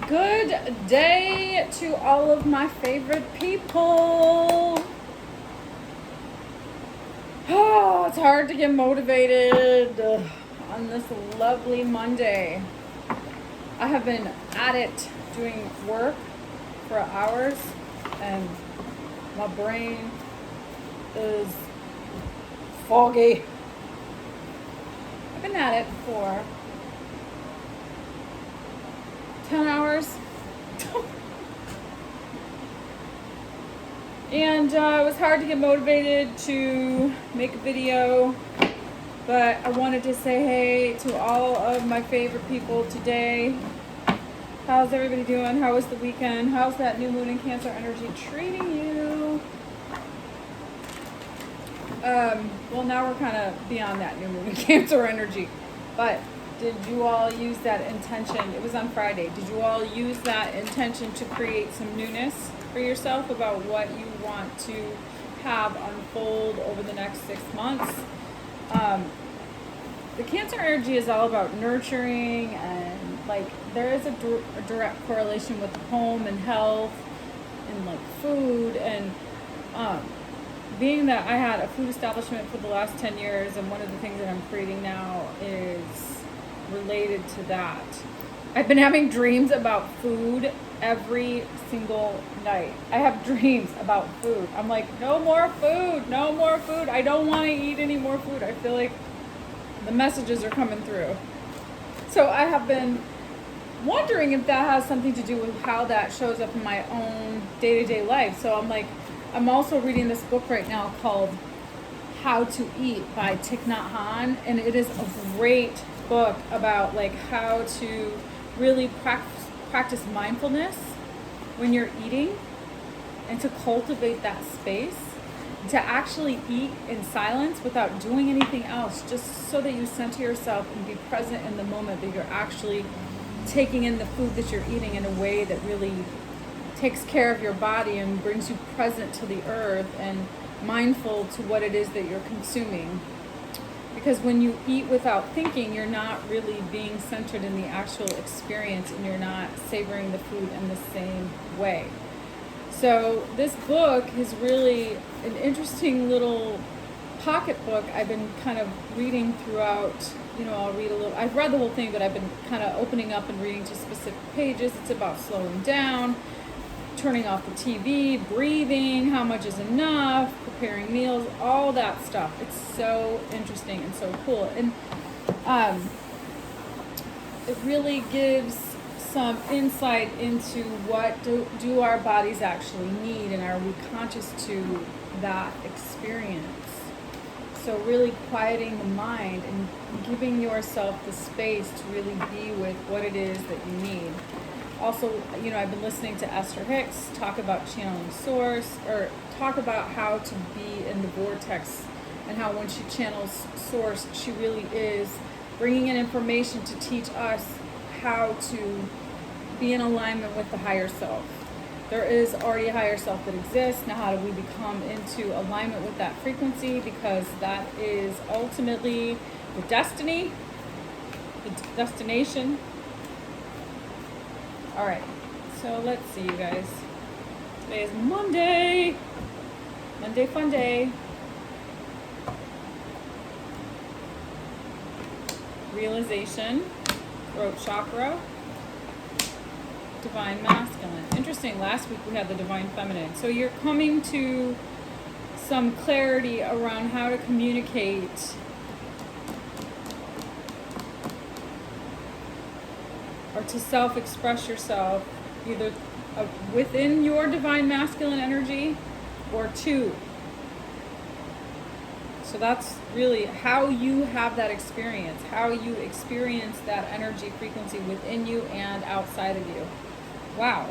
Good day to all of my favorite people. Oh, it's hard to get motivated on this lovely Monday. I have been at it doing work for hours and my brain is foggy. I've been at it for 10 hours. And it was hard to get motivated to make a video, but I wanted to say hey to all of my favorite people today. How's everybody doing? How was the weekend? How's that new moon in Cancer energy treating you? Well, now we're kind of beyond that new moon in Cancer energy, but did you all use that intention? It was on Friday. Did you all use that intention to create some newness for yourself about what you want to have unfold over the next 6 months? The Cancer energy is all about nurturing, and like there is a direct correlation with home and health and like food, and being that I had a food establishment for the last 10 years, and one of the things that I'm creating now is related to that. I've been having dreams about food every single night. I have dreams about food. I'm like, no more food, no more food. I don't want to eat any more food. I feel like the messages are coming through. So I have been wondering if that has something to do with how that shows up in my own day-to-day life. So I'm like, I'm also reading this book right now called How to Eat by Thich Nhat Hanh, and it is a great book about like how to really practice mindfulness when you're eating, and to cultivate that space to actually eat in silence without doing anything else, just so that you center yourself and be present in the moment, that you're actually taking in the food that you're eating in a way that really takes care of your body and brings you present to the earth and mindful to what it is that you're consuming. Because when you eat without thinking, you're not really being centered in the actual experience, and you're not savoring the food in the same way. So this book is really an interesting little pocket book I've been kind of reading throughout. I'll read a little. I've read the whole thing, but I've been kind of opening up and reading to specific pages. It's about slowing down, turning off the TV, breathing, how much is enough, preparing meals, all that stuff. It's so interesting and so cool. And it really gives some insight into what do our bodies actually need, and are we conscious to that experience. So really quieting the mind and giving yourself the space to really be with what it is that you need. Also, I've been listening to Esther Hicks talk about channeling source, or talk about how to be in the vortex, and how when she channels source, she really is bringing in information to teach us how to be in alignment with the higher self. There is already a higher self that exists. Now, how do we become into alignment with that frequency? Because that is ultimately the destiny, the destination. All right, so let's see, you guys. Today is Monday. Monday fun day. Realization, throat chakra, divine masculine. Interesting, last week we had the divine feminine. So you're coming to some clarity around how to communicate or to self-express yourself, either within your divine masculine energy or to. So that's really how you have that experience, how you experience that energy frequency within you and outside of you. Wow.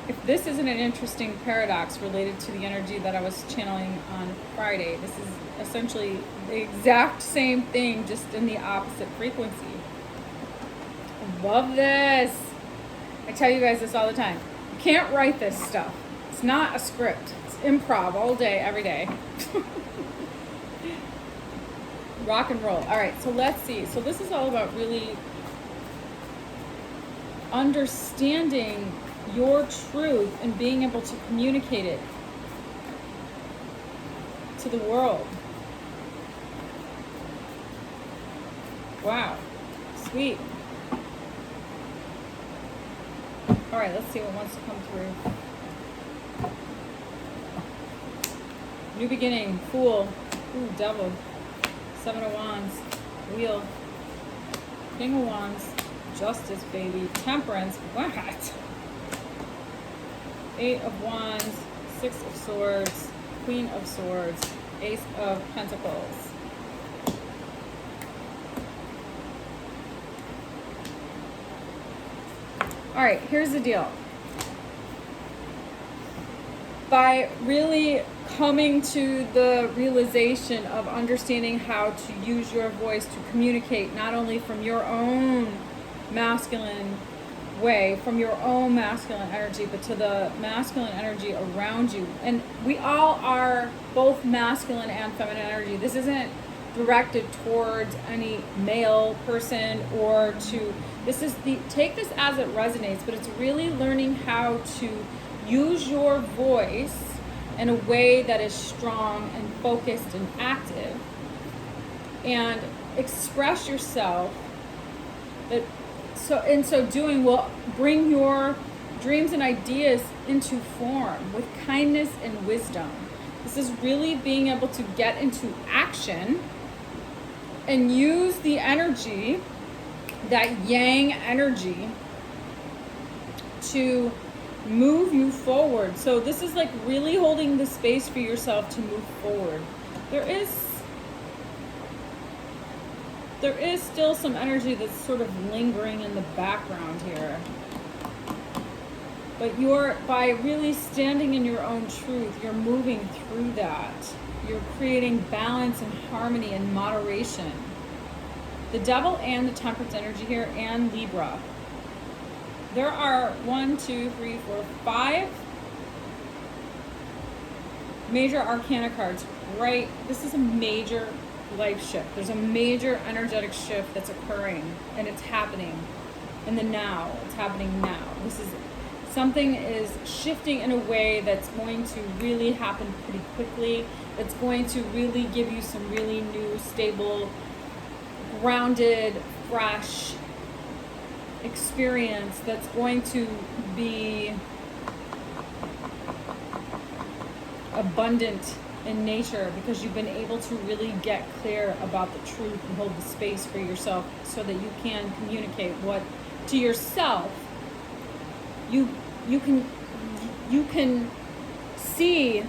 If this isn't an interesting paradox related to the energy that I was channeling on Friday, this is essentially the exact same thing, just in the opposite frequency. I love this. I tell you guys this all the time. You can't write this stuff. It's not a script. It's improv all day, every day. Rock and roll. All right, so let's see. So this is all about really understanding your truth and being able to communicate it to the world. Wow, sweet. All right, let's see what wants to come through. New beginning, Fool, ooh, Devil, Seven of Wands, Wheel, King of Wands, Justice, baby, Temperance, what? Eight of Wands, Six of Swords, Queen of Swords, Ace of Pentacles. All right, here's the deal. By really coming to the realization of understanding how to use your voice to communicate, not only from your own masculine way, from your own masculine energy, but to the masculine energy around you. And we all are both masculine and feminine energy. This isn't directed towards any male person or to, this is the, take this as it resonates, but it's really learning how to use your voice in a way that is strong and focused and active, and express yourself. That so in so doing will bring your dreams and ideas into form with kindness and wisdom. This is really being able to get into action and use the energy, that yang energy, to move you forward. So this is like really holding the space for yourself to move forward. There is still some energy that's sort of lingering in the background here. But by really standing in your own truth, you're moving through that. You're creating balance and harmony and moderation. The Devil and the Temperance energy here, and Libra. There are 5 major arcana cards, right? This is a major life shift. There's a major energetic shift that's occurring, and it's happening in the now. It's happening now. Something is shifting in a way that's going to really happen pretty quickly. That's going to really give you some really new, stable, grounded, fresh experience that's going to be abundant in nature, because you've been able to really get clear about the truth and hold the space for yourself so that you can communicate what to yourself. You can see,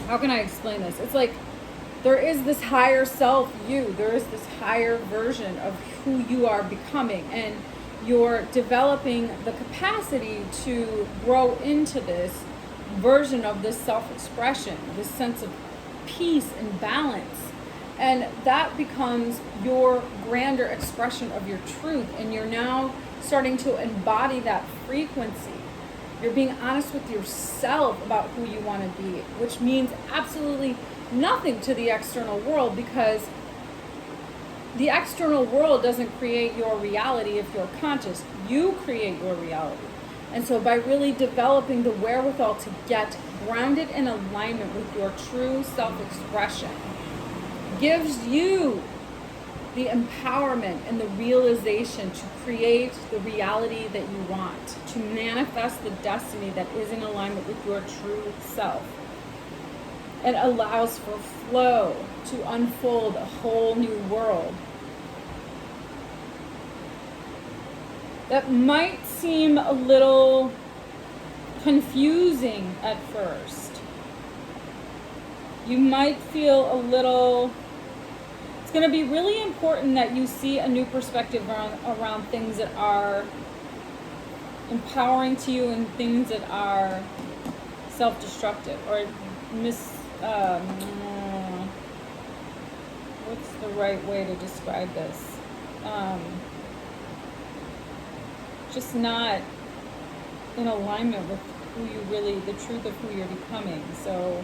how can I explain this? It's like there is this higher self you, there is this higher version of who you are becoming, and you're developing the capacity to grow into this version of this self-expression, this sense of peace and balance. And that becomes your grander expression of your truth, and you're now starting to embody that frequency. You're being honest with yourself about who you want to be, which means absolutely nothing to the external world, because the external world doesn't create your reality if you're conscious. You create your reality. And so by really developing the wherewithal to get grounded in alignment with your true self-expression, gives you the empowerment and the realization to create the reality that you want, to manifest the destiny that is in alignment with your true self. It allows for flow to unfold a whole new world. That might seem a little confusing at first. You might feel a little... It's going to be really important that you see a new perspective around things that are empowering to you and things that are self-destructive or what's the right way to describe this? Just not in alignment with who you really, the truth of who you're becoming. So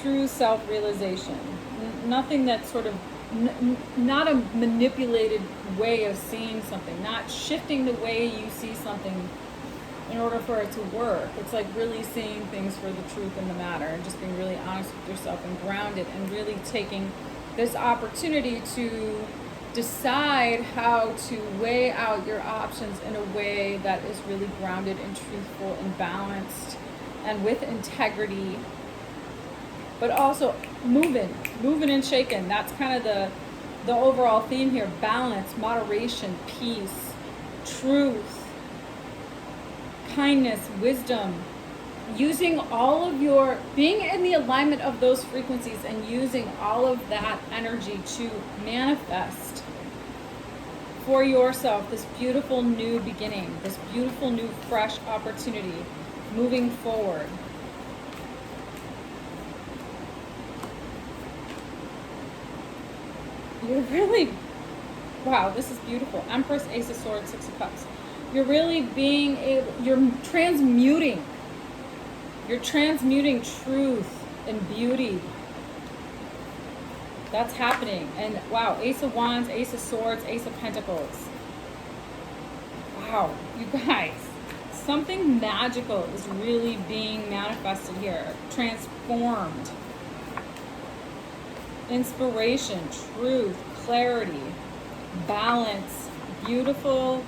true self-realization. Nothing that sort of not a manipulated way of seeing something, not shifting the way you see something in order for it to work. It's like really seeing things for the truth in the matter and just being really honest with yourself and grounded and really taking this opportunity to decide how to weigh out your options in a way that is really grounded and truthful and balanced and with integrity, but also moving and shaking. That's kind of the overall theme here: balance, moderation, peace, truth, kindness, wisdom. Using all of your, being in the alignment of those frequencies and using all of that energy to manifest for yourself this beautiful new beginning, this beautiful new fresh opportunity moving forward. You're really, wow, this is beautiful. Empress, Ace of Swords, Six of Cups. You're really being able, you're transmuting truth and beauty. That's happening. And wow, Ace of Wands, Ace of Swords, Ace of Pentacles. Wow, you guys, something magical is really being manifested here, transformed. Inspiration, truth, clarity, balance, beautiful,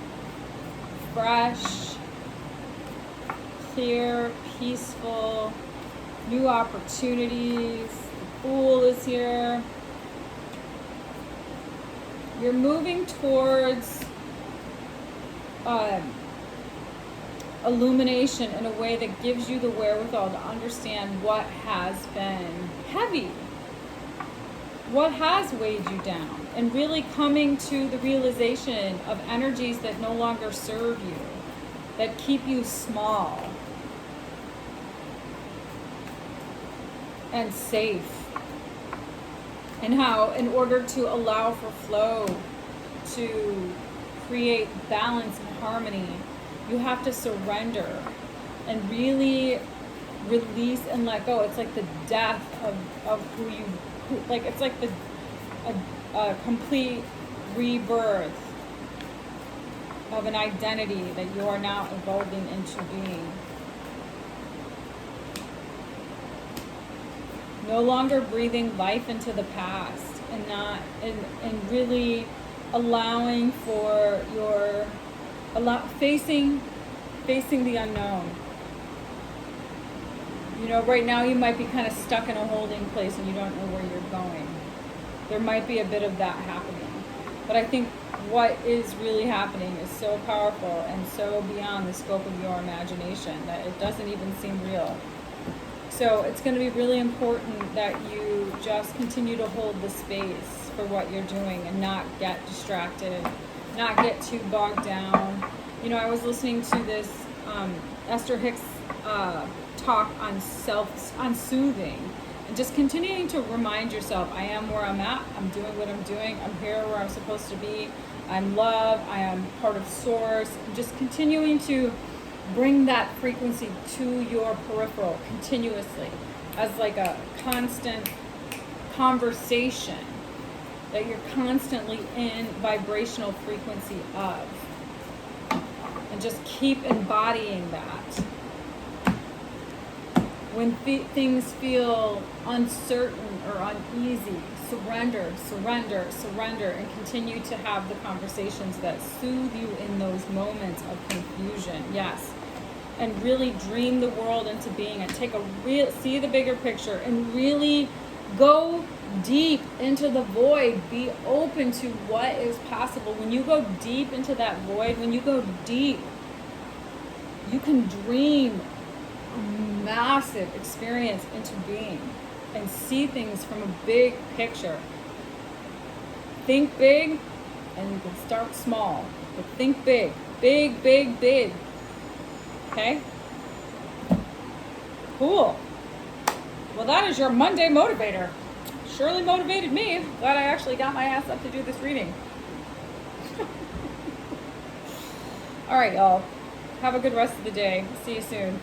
fresh, clear, peaceful, new opportunities. The Fool is here. You're moving towards illumination in a way that gives you the wherewithal to understand what has been heavy, what has weighed you down, and really coming to the realization of energies that no longer serve you, that keep you small and safe. And how, in order to allow for flow, to create balance and harmony, you have to surrender and really release and let go. It's like the death of it's like a complete rebirth of an identity that you are now evolving into being. No longer breathing life into the past and really allowing for facing the unknown. You know, right now you might be kind of stuck in a holding place and you don't know where you're going. There might be a bit of that happening. But I think what is really happening is so powerful and so beyond the scope of your imagination that it doesn't even seem real. So it's going to be really important that you just continue to hold the space for what you're doing and not get distracted, not get too bogged down. You know, I was listening to this Esther Hicks talk on soothing, and just continuing to remind yourself, I am where I'm at, I'm doing what I'm doing, I'm here where I'm supposed to be, I'm love, I am part of source. Just continuing to bring that frequency to your peripheral continuously as like a constant conversation that you're constantly in vibrational frequency of, and just keep embodying that. When things feel uncertain or uneasy, surrender, surrender, surrender, and continue to have the conversations that soothe you in those moments of confusion. Yes. And really dream the world into being and see the bigger picture and really go deep into the void. Be open to what is possible. When you go deep into that void, when you go deep, you can dream massive experience into being and see things from a big picture. Think big and you can start small, but think big, big, big, big. Okay? Cool. Well, that is your Monday motivator. Surely motivated me. Glad I actually got my ass up to do this reading. All right, y'all. Have a good rest of the day. See you soon.